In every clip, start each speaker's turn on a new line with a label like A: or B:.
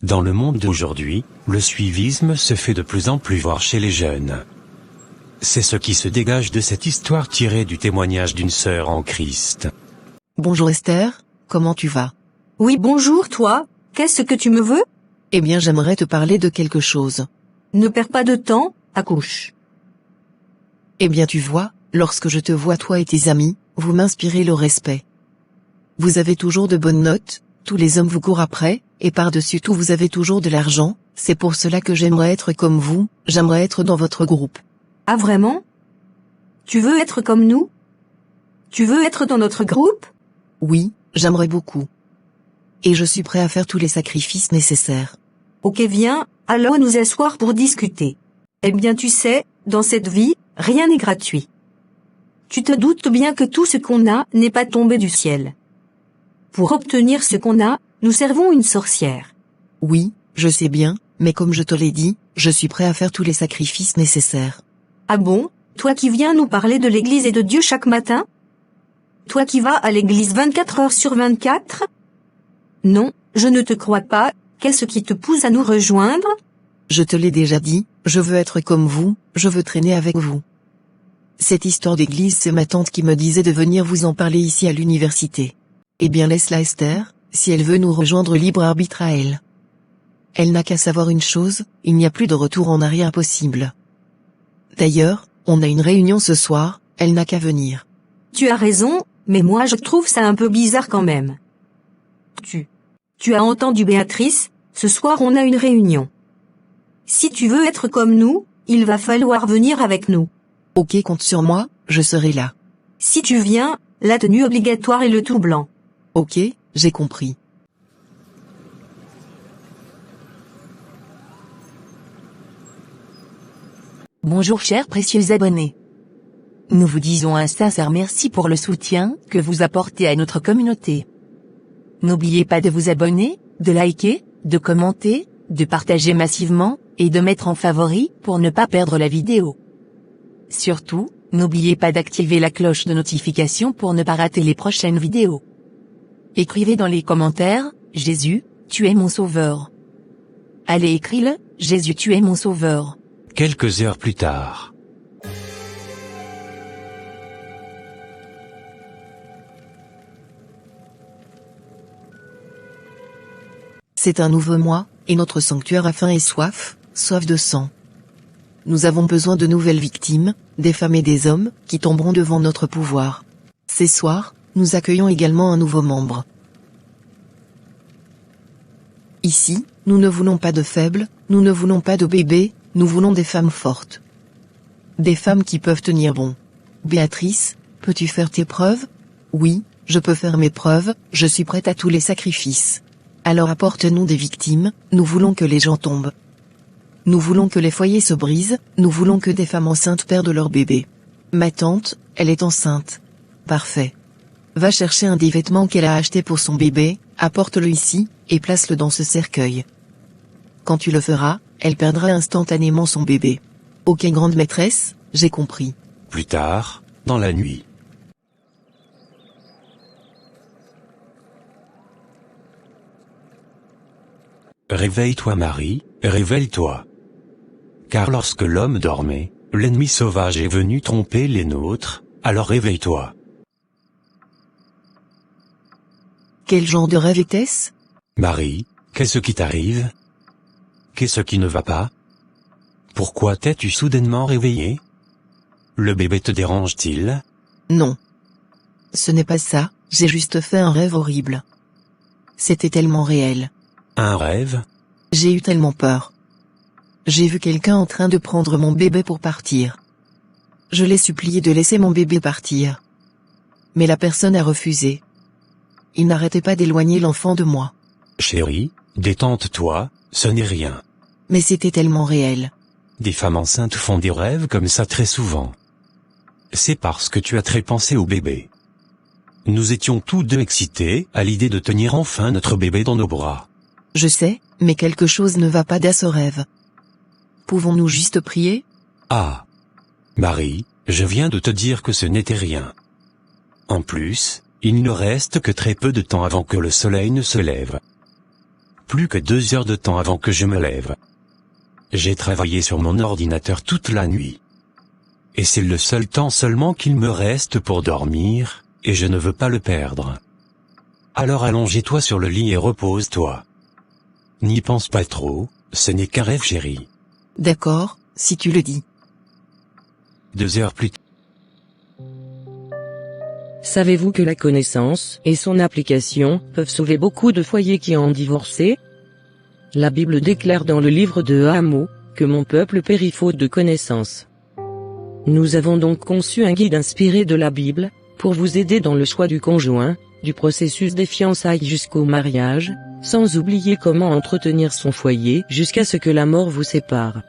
A: Dans le monde d'aujourd'hui, le suivisme se fait de plus en plus voir chez les jeunes. C'est ce qui se dégage de cette histoire tirée du témoignage d'une sœur en Christ.
B: Bonjour Esther, comment tu vas?
C: Oui, bonjour toi, qu'est-ce que tu me veux?
B: Eh bien j'aimerais te parler de quelque chose.
C: Ne perds pas de temps, accouche.
B: Eh bien tu vois, lorsque je te vois toi et tes amis, vous m'inspirez le respect. Vous avez toujours de bonnes notes, tous les hommes vous courent après, et par-dessus tout vous avez toujours de l'argent, c'est pour cela que j'aimerais être comme vous, j'aimerais être dans votre groupe.
C: Ah vraiment? Tu veux être comme nous? Tu veux être dans notre groupe?
B: Oui, j'aimerais beaucoup. Et je suis prêt à faire tous les sacrifices nécessaires.
C: Ok, viens, allons nous asseoir pour discuter. Eh bien tu sais, dans cette vie, rien n'est gratuit. Tu te doutes bien que tout ce qu'on a n'est pas tombé du ciel. Pour obtenir ce qu'on a, nous servons une sorcière.
B: Oui, je sais bien, mais comme je te l'ai dit, je suis prêt à faire tous les sacrifices nécessaires.
C: Ah bon, toi qui viens nous parler de l'église et de Dieu chaque matin? Toi qui vas à l'église 24 heures sur 24? Non, je ne te crois pas, qu'est-ce qui te pousse à nous rejoindre?
B: Je te l'ai déjà dit, je veux être comme vous, je veux traîner avec vous. Cette histoire d'église, c'est ma tante qui me disait de venir vous en parler ici à l'université. Eh bien laisse-la Esther, si elle veut nous rejoindre libre arbitre à elle. Elle n'a qu'à savoir une chose, il n'y a plus de retour en arrière possible. D'ailleurs, on a une réunion ce soir, elle n'a qu'à venir.
C: Tu as raison, mais moi je trouve ça un peu bizarre quand même. Tu as entendu Béatrice, ce soir on a une réunion. Si tu veux être comme nous, il va falloir venir avec nous.
B: Ok, compte sur moi, je serai là.
C: Si tu viens, la tenue obligatoire est le tout blanc.
B: Ok, j'ai compris.
D: Bonjour chers précieux abonnés. Nous vous disons un sincère merci pour le soutien que vous apportez à notre communauté. N'oubliez pas de vous abonner, de liker, de commenter, de partager massivement, et de mettre en favori pour ne pas perdre la vidéo. Surtout, n'oubliez pas d'activer la cloche de notification pour ne pas rater les prochaines vidéos. Écrivez dans les commentaires, Jésus, tu es mon sauveur. Allez, écris-le, Jésus, tu es mon sauveur.
A: Quelques heures plus tard.
B: C'est un nouveau mois, et notre sanctuaire a faim et soif de sang. Nous avons besoin de nouvelles victimes, des femmes et des hommes, qui tomberont devant notre pouvoir. Ces soirs, nous accueillons également un nouveau membre. Ici, nous ne voulons pas de faibles, nous ne voulons pas de bébés, nous voulons des femmes fortes. Des femmes qui peuvent tenir bon. Béatrice, peux-tu faire tes preuves? Oui, je peux faire mes preuves, je suis prête à tous les sacrifices. Alors apporte-nous des victimes, nous voulons que les gens tombent. Nous voulons que les foyers se brisent, nous voulons que des femmes enceintes perdent leur bébé. Ma tante, elle est enceinte. Parfait. Va chercher un des vêtements qu'elle a acheté pour son bébé, apporte-le ici, et place-le dans ce cercueil. Quand tu le feras, elle perdra instantanément son bébé. Ok grande maîtresse, j'ai compris.
A: Plus tard, dans la nuit. Réveille-toi Marie, réveille-toi. Car lorsque l'homme dormait, l'ennemi sauvage est venu tromper les nôtres, alors réveille-toi.
B: Quel genre de rêve était-ce?
A: Marie, qu'est-ce qui t'arrive? Qu'est-ce qui ne va pas? Pourquoi t'es-tu soudainement réveillée? Le bébé te dérange-t-il?
B: Non. Ce n'est pas ça, j'ai juste fait un rêve horrible. C'était tellement réel.
A: Un rêve?
B: J'ai eu tellement peur. J'ai vu quelqu'un en train de prendre mon bébé pour partir. Je l'ai supplié de laisser mon bébé partir. Mais la personne a refusé. Il n'arrêtait pas d'éloigner l'enfant de moi.
A: Chérie, détente-toi, ce n'est rien.
B: Mais c'était tellement réel.
A: Des femmes enceintes font des rêves comme ça très souvent. C'est parce que tu as très pensé au bébé. Nous étions tous deux excités à l'idée de tenir enfin notre bébé dans nos bras.
B: Je sais, mais quelque chose ne va pas dans ce rêve. Pouvons-nous juste prier?
A: Ah. Marie, je viens de te dire que ce n'était rien. En plus, il ne reste que très peu de temps avant que le soleil ne se lève. plus que 2 heures de temps avant que je me lève. J'ai travaillé sur mon ordinateur toute la nuit. Et c'est le seul temps seulement qu'il me reste pour dormir, et je ne veux pas le perdre. Alors allonge-toi sur le lit et repose-toi. N'y pense pas trop, ce n'est qu'un rêve chéri.
B: D'accord, si tu le dis.
A: 2 heures plus tard.
E: Savez-vous que la connaissance et son application peuvent sauver beaucoup de foyers qui ont divorcé? La Bible déclare dans le livre de Amos que mon peuple périt faute de connaissance. Nous avons donc conçu un guide inspiré de la Bible pour vous aider dans le choix du conjoint, du processus des fiançailles jusqu'au mariage, sans oublier comment entretenir son foyer jusqu'à ce que la mort vous sépare.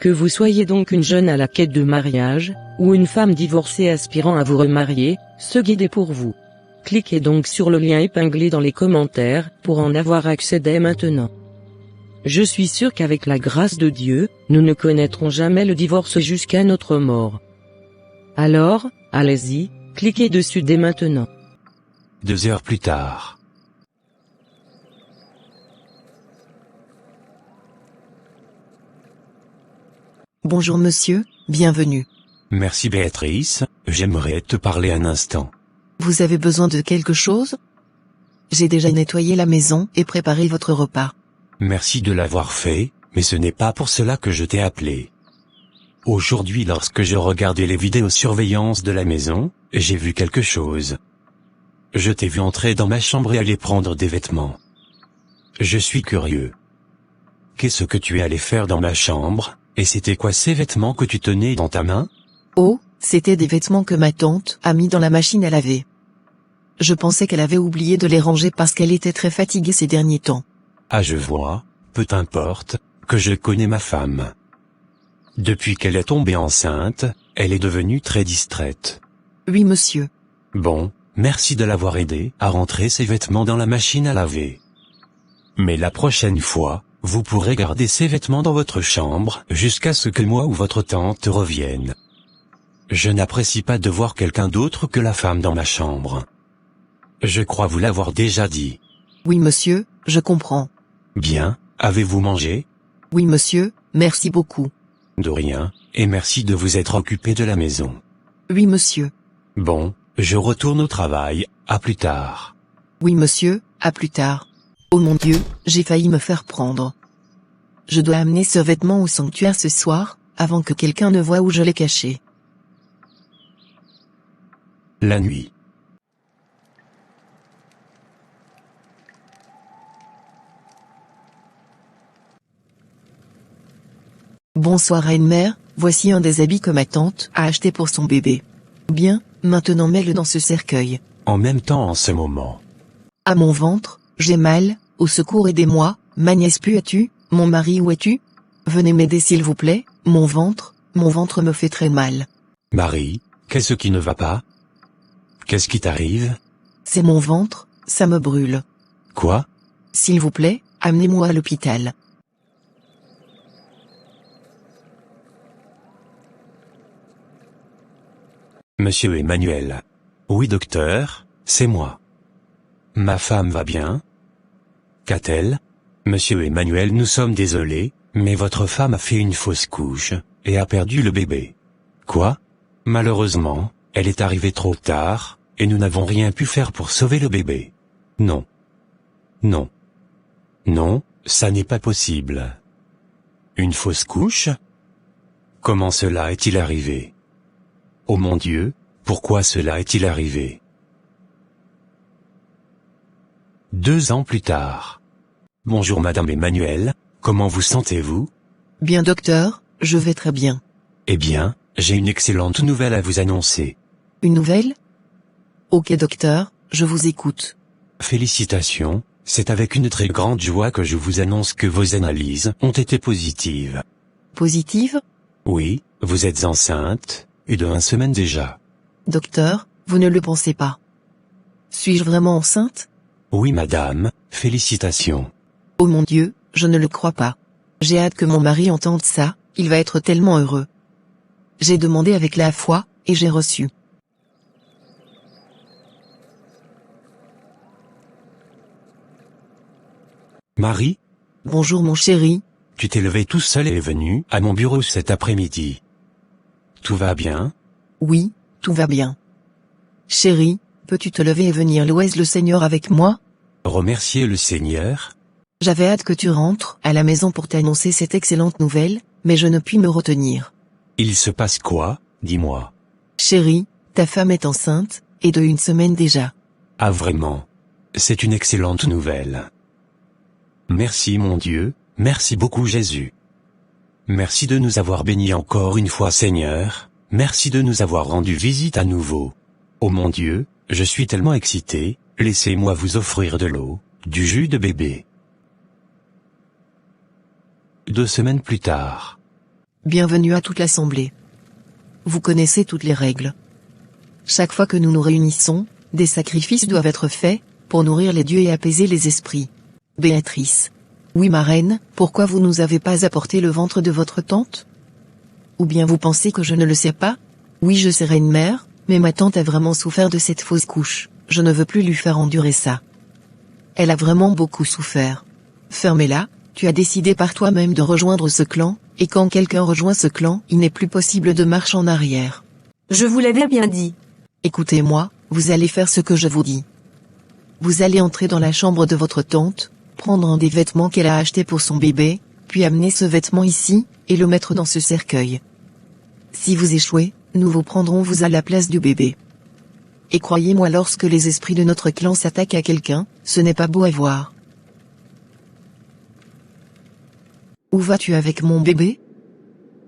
E: Que vous soyez donc une jeune à la quête de mariage, ou une femme divorcée aspirant à vous remarier, ce guide est pour vous. Cliquez donc sur le lien épinglé dans les commentaires pour en avoir accès dès maintenant. Je suis sûr qu'avec la grâce de Dieu, nous ne connaîtrons jamais le divorce jusqu'à notre mort. Alors, allez-y, cliquez dessus dès maintenant.
A: 2 heures plus tard.
B: Bonjour monsieur, bienvenue.
A: Merci Béatrice, j'aimerais te parler un instant.
B: Vous avez besoin de quelque chose? J'ai déjà nettoyé la maison et préparé votre repas.
A: Merci de l'avoir fait, mais ce n'est pas pour cela que je t'ai appelé. Aujourd'hui, lorsque je regardais les vidéosurveillance de la maison, j'ai vu quelque chose. Je t'ai vu entrer dans ma chambre et aller prendre des vêtements. Je suis curieux. Qu'est-ce que tu es allé faire dans ma chambre, et c'était quoi ces vêtements que tu tenais dans ta main?
B: Oh, c'était des vêtements que ma tante a mis dans la machine à laver. Je pensais qu'elle avait oublié de les ranger parce qu'elle était très fatiguée ces derniers temps.
A: Ah je vois, peu importe, que je connais ma femme. Depuis qu'elle est tombée enceinte, elle est devenue très distraite.
B: Oui monsieur.
A: Bon, merci de l'avoir aidé à rentrer ses vêtements dans la machine à laver. Mais la prochaine fois, vous pourrez garder ces vêtements dans votre chambre jusqu'à ce que moi ou votre tante revienne. Je n'apprécie pas de voir quelqu'un d'autre que la femme dans ma chambre. Je crois vous l'avoir déjà dit.
B: Oui monsieur, je comprends.
A: Bien, avez-vous mangé?
B: Oui monsieur, merci beaucoup.
A: De rien, et merci de vous être occupé de la maison.
B: Oui monsieur.
A: Bon, je retourne au travail, à plus tard.
B: Oui monsieur, à plus tard. Oh mon Dieu, j'ai failli me faire prendre. Je dois amener ce vêtement au sanctuaire ce soir, avant que quelqu'un ne voie où je l'ai caché.
A: La nuit.
B: Bonsoir reine-mère, voici un des habits que ma tante a acheté pour son bébé. Bien, maintenant mets-le dans ce cercueil.
A: En même temps en ce moment.
B: À mon ventre, j'ai mal, au secours aidez-moi, ma nièce où es-tu, mon mari où es-tu? Venez m'aider s'il vous plaît, mon ventre me fait très mal.
A: Marie, qu'est-ce qui ne va pas? Qu'est-ce qui t'arrive?
B: C'est mon ventre, ça me brûle.
A: Quoi?
B: S'il vous plaît, amenez-moi à l'hôpital.
A: Monsieur Emmanuel. Oui docteur, c'est moi. Ma femme va bien? Qu'a-t-elle? Monsieur Emmanuel, nous sommes désolés, mais votre femme a fait une fausse couche, et a perdu le bébé. Quoi? Malheureusement, elle est arrivée trop tard, et nous n'avons rien pu faire pour sauver le bébé. Non. Non. Non, ça n'est pas possible. Une fausse couche? Comment cela est-il arrivé? Oh mon Dieu, pourquoi cela est-il arrivé? 2 ans plus tard. Bonjour Madame Emmanuel, comment vous sentez-vous?
B: Bien docteur, je vais très bien.
A: Eh bien, j'ai une excellente nouvelle à vous annoncer.
B: Une nouvelle? Ok docteur, je vous écoute.
A: Félicitations, c'est avec une très grande joie que je vous annonce que vos analyses ont été positives.
B: Positive?
A: Oui, vous êtes enceinte, et de 1 semaine déjà.
B: Docteur, vous ne le pensez pas. Suis-je vraiment enceinte?
A: Oui madame, félicitations.
B: Oh mon Dieu, je ne le crois pas. J'ai hâte que mon mari entende ça, il va être tellement heureux. J'ai demandé avec la foi, et j'ai reçu.
A: Marie,
B: Bonjour mon chéri.
A: tu t'es levé tout seul et est venu à mon bureau cet après-midi. Tout va bien?
B: Oui, tout va bien. Chéri, peux-tu te lever et venir louer le Seigneur avec moi?
A: Remercier le Seigneur?
B: J'avais hâte que tu rentres à la maison pour t'annoncer cette excellente nouvelle, mais je ne puis me retenir.
A: Il se passe quoi, dis-moi?
B: Chéri, ta femme est enceinte, et de 1 semaine déjà.
A: Ah vraiment? C'est une excellente nouvelle. Merci mon Dieu, merci beaucoup Jésus. Merci de nous avoir bénis encore une fois Seigneur, merci de nous avoir rendu visite à nouveau. Oh mon Dieu, je suis tellement excité, laissez-moi vous offrir de l'eau, du jus de bébé. 2 semaines plus tard.
B: Bienvenue à toute l'assemblée. Vous connaissez toutes les règles. Chaque fois que nous nous réunissons, des sacrifices doivent être faits, pour nourrir les dieux et apaiser les esprits. Béatrice. Oui ma reine, pourquoi vous nous avez pas apporté le ventre de votre tante? Ou bien vous pensez que je ne le sais pas? Oui je serai une mère, mais ma tante a vraiment souffert de cette fausse couche, je ne veux plus lui faire endurer ça. Elle a vraiment beaucoup souffert. Fermez-la, tu as décidé par toi-même de rejoindre ce clan, et quand quelqu'un rejoint ce clan, il n'est plus possible de marche en arrière.
C: Je vous l'avais bien dit.
B: Écoutez-moi, vous allez faire ce que je vous dis. Vous allez entrer dans la chambre de votre tante, prendre un des vêtements qu'elle a acheté pour son bébé, puis amener ce vêtement ici, et le mettre dans ce cercueil. Si vous échouez, nous vous prendrons vous à la place du bébé. Et croyez-moi, lorsque les esprits de notre clan s'attaquent à quelqu'un, ce n'est pas beau à voir. Où vas-tu avec mon bébé?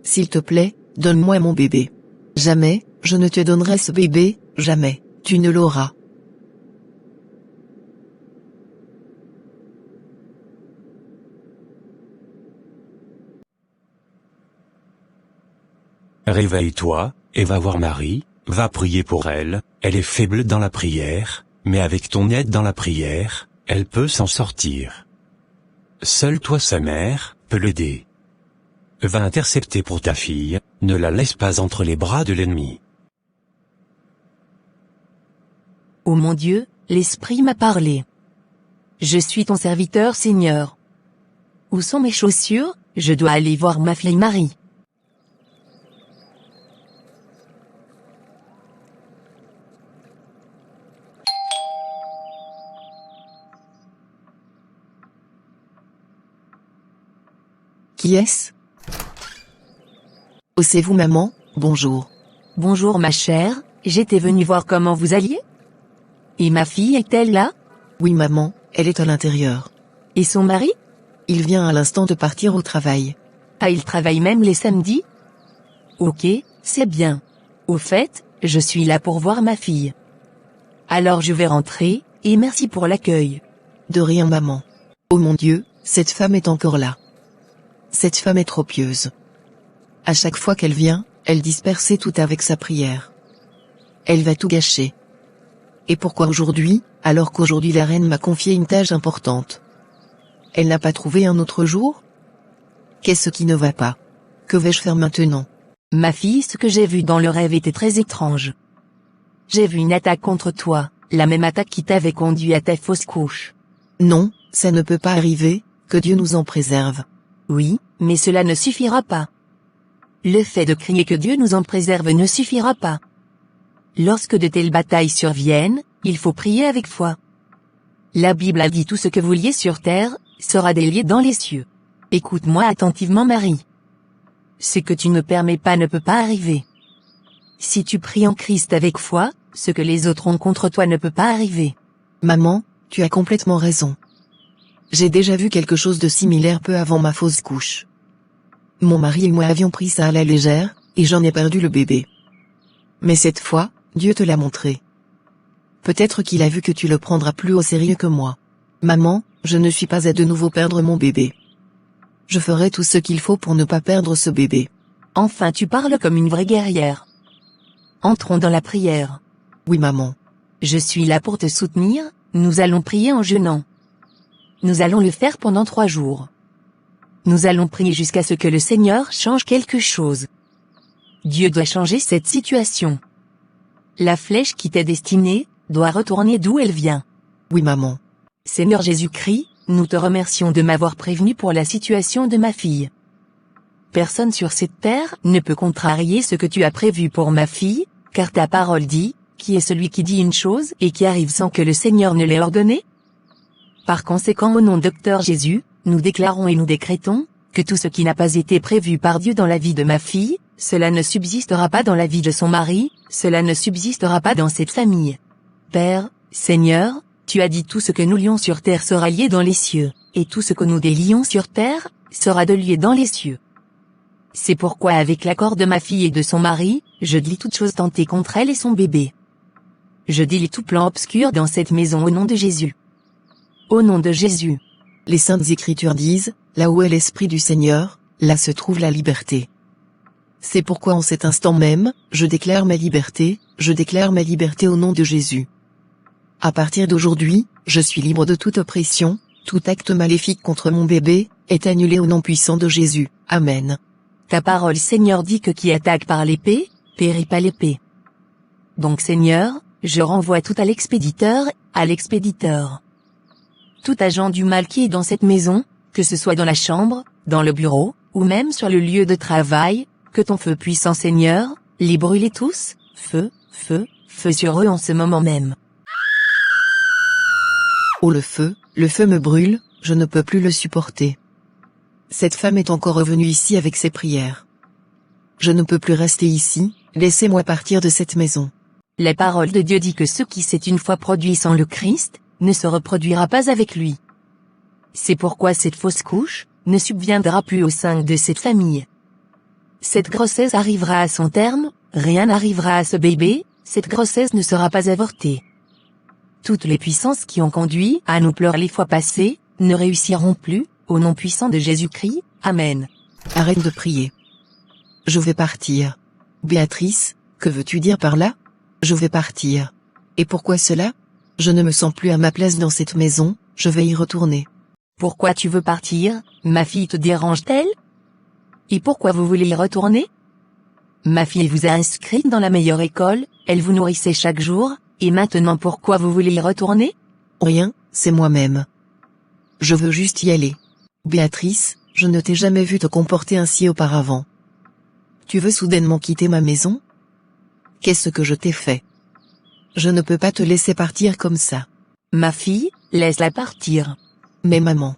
B: S'il te plaît, donne-moi mon bébé. Jamais, je ne te donnerai ce bébé, jamais, tu ne l'auras.
A: Réveille-toi, et va voir Marie, va prier pour elle, elle est faible dans la prière, mais avec ton aide dans la prière, elle peut s'en sortir. Seule toi sa mère, peut l'aider. Va intercepter pour ta fille, ne la laisse pas entre les bras de l'ennemi.
D: Ô mon Dieu, l'Esprit m'a parlé. Je suis ton serviteur Seigneur. Où sont mes chaussures? Je dois aller voir ma fille Marie.
B: Qui est-ce? Oh c'est vous maman, bonjour.
D: Bonjour ma chère, j'étais venue voir comment vous alliez. Et ma fille est-elle là?
B: Oui maman, elle est à l'intérieur.
D: Et son mari?
B: Il vient à l'instant de partir au travail.
D: Ah, il travaille même les samedis? Ok, c'est bien. Au fait, je suis là pour voir ma fille. Alors je vais rentrer, et merci pour l'accueil.
B: De rien maman. Oh mon Dieu, cette femme est encore là. Cette femme est trop pieuse. À chaque fois qu'elle vient, elle dispersait tout avec sa prière. Elle va tout gâcher. Et pourquoi aujourd'hui, alors qu'aujourd'hui la reine m'a confié une tâche importante? Elle n'a pas trouvé un autre jour? Qu'est-ce qui ne va pas? Que vais-je faire maintenant?
D: Ma fille, ce que j'ai vu dans le rêve était très étrange. J'ai vu une attaque contre toi, la même attaque qui t'avait conduit à ta fausse couche.
B: Non, ça ne peut pas arriver, que Dieu nous en préserve.
D: Oui, mais cela ne suffira pas. Le fait de crier que Dieu nous en préserve ne suffira pas. Lorsque de telles batailles surviennent, il faut prier avec foi. La Bible a dit tout ce que vous liez sur terre, sera délié dans les cieux. Écoute-moi attentivement Marie. Ce que tu ne permets pas ne peut pas arriver. Si tu pries en Christ avec foi, ce que les autres ont contre toi ne peut pas arriver.
B: Maman, tu as complètement raison. J'ai déjà vu quelque chose de similaire peu avant ma fausse couche. Mon mari et moi avions pris ça à la légère, et j'en ai perdu le bébé. Mais cette fois, Dieu te l'a montré. Peut-être qu'il a vu que tu le prendras plus au sérieux que moi. Maman, je ne suis pas à de nouveau perdre mon bébé. Je ferai tout ce qu'il faut pour ne pas perdre ce bébé.
D: Enfin tu parles comme une vraie guerrière. Entrons dans la prière.
B: Oui maman.
D: Je suis là pour te soutenir, nous allons prier en jeûnant. Nous allons le faire pendant 3 jours. Nous allons prier jusqu'à ce que le Seigneur change quelque chose. Dieu doit changer cette situation. La flèche qui t'est destinée, doit retourner d'où elle vient.
B: Oui maman.
D: Seigneur Jésus-Christ, nous te remercions de m'avoir prévenu pour la situation de ma fille. Personne sur cette terre ne peut contrarier ce que tu as prévu pour ma fille, car ta parole dit, qui est celui qui dit une chose et qui arrive sans que le Seigneur ne l'ait ordonné? Par conséquent, au nom de Docteur Jésus, nous déclarons et nous décrétons, que tout ce qui n'a pas été prévu par Dieu dans la vie de ma fille, cela ne subsistera pas dans la vie de son mari, cela ne subsistera pas dans cette famille. Père, Seigneur, tu as dit tout ce que nous lions sur terre sera lié dans les cieux, et tout ce que nous délions sur terre, sera délié dans les cieux. C'est pourquoi avec l'accord de ma fille et de son mari, je délie toute chose tentée contre elle et son bébé. Je délie tout plan obscur dans cette maison au nom de Jésus. Au nom de Jésus.
B: Les Saintes Écritures disent, là où est l'Esprit du Seigneur, là se trouve la liberté. C'est pourquoi en cet instant même, je déclare ma liberté au nom de Jésus. À partir d'aujourd'hui, je suis libre de toute oppression, tout acte maléfique contre mon bébé, est annulé au nom puissant de Jésus. Amen.
D: Ta parole Seigneur dit que qui attaque par l'épée, périt par l'épée. Donc Seigneur, je renvoie tout à l'expéditeur. Tout agent du mal qui est dans cette maison, que ce soit dans la chambre, dans le bureau, ou même sur le lieu de travail, que ton feu puissant Seigneur, les brûlez tous, feu sur eux en ce moment même.
B: Oh le feu me brûle, je ne peux plus le supporter. Cette femme est encore revenue ici avec ses prières. Je ne peux plus rester ici, laissez-moi partir de cette maison.
D: La parole de Dieu dit que ce qui s'est une fois produit sans le Christ, ne se reproduira pas avec lui. C'est pourquoi cette fausse couche, ne subviendra plus au sein de cette famille. Cette grossesse arrivera à son terme, rien n'arrivera à ce bébé, cette grossesse ne sera pas avortée. Toutes les puissances qui ont conduit à nos pleurs les fois passées, ne réussiront plus, au nom puissant de Jésus-Christ, Amen.
B: Arrête de prier. Je vais partir. Béatrice, que veux-tu dire par là? Je vais partir. Et pourquoi cela? Je ne me sens plus à ma place dans cette maison, je vais y retourner.
D: Pourquoi tu veux partir? Ma fille te dérange-t-elle? Et pourquoi vous voulez y retourner? Ma fille vous a inscrite dans la meilleure école, elle vous nourrissait chaque jour, et maintenant pourquoi vous voulez y retourner?
B: Rien, c'est moi-même. Je veux juste y aller. Béatrice, je ne t'ai jamais vu te comporter ainsi auparavant. Tu veux soudainement quitter ma maison? Qu'est-ce que je t'ai fait? Je ne peux pas te laisser partir comme ça.
D: Ma fille, laisse-la partir.
B: Mais maman.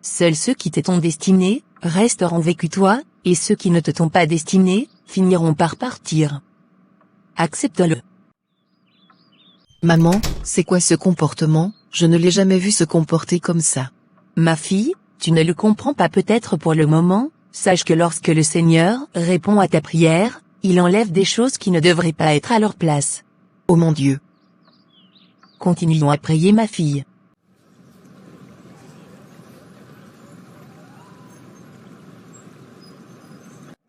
D: Seuls ceux qui t'étaient destinés, resteront vécus toi, et ceux qui ne te sont pas destinés, finiront par partir. Accepte-le.
B: Maman, c'est quoi ce comportement? Je ne l'ai jamais vu se comporter comme ça.
D: Ma fille, tu ne le comprends pas peut-être pour le moment, sache que lorsque le Seigneur répond à ta prière, il enlève des choses qui ne devraient pas être à leur place.
B: Oh mon Dieu.
D: Continuons à prier ma fille.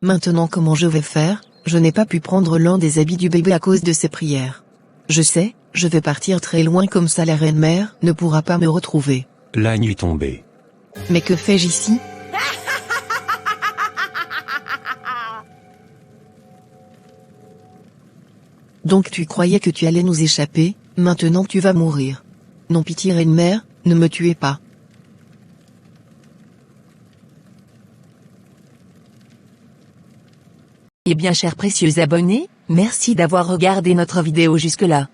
B: Maintenant comment je vais faire? Je n'ai pas pu prendre l'un des habits du bébé à cause de ses prières. Je sais, je vais partir très loin comme ça la reine-mère ne pourra pas me retrouver.
A: La nuit tombée.
B: Mais que fais-je ici? Donc tu croyais que tu allais nous échapper, maintenant tu vas mourir. Non pitié reine-mère, ne me tuez pas.
D: Eh bien chers précieux abonnés, merci d'avoir regardé notre vidéo jusque-là.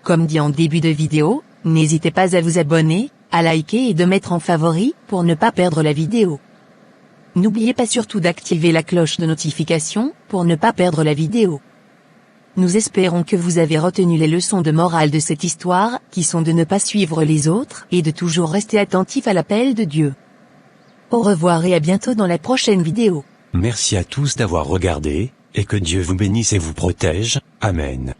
D: Comme dit en début de vidéo, n'hésitez pas à vous abonner, à liker et de mettre en favori pour ne pas perdre la vidéo. N'oubliez pas surtout d'activer la cloche de notification pour ne pas perdre la vidéo. Nous espérons que vous avez retenu les leçons de morale de cette histoire, qui sont de ne pas suivre les autres et de toujours rester attentif à l'appel de Dieu. Au revoir et à bientôt dans la prochaine vidéo.
A: Merci à tous d'avoir regardé, et que Dieu vous bénisse et vous protège, Amen.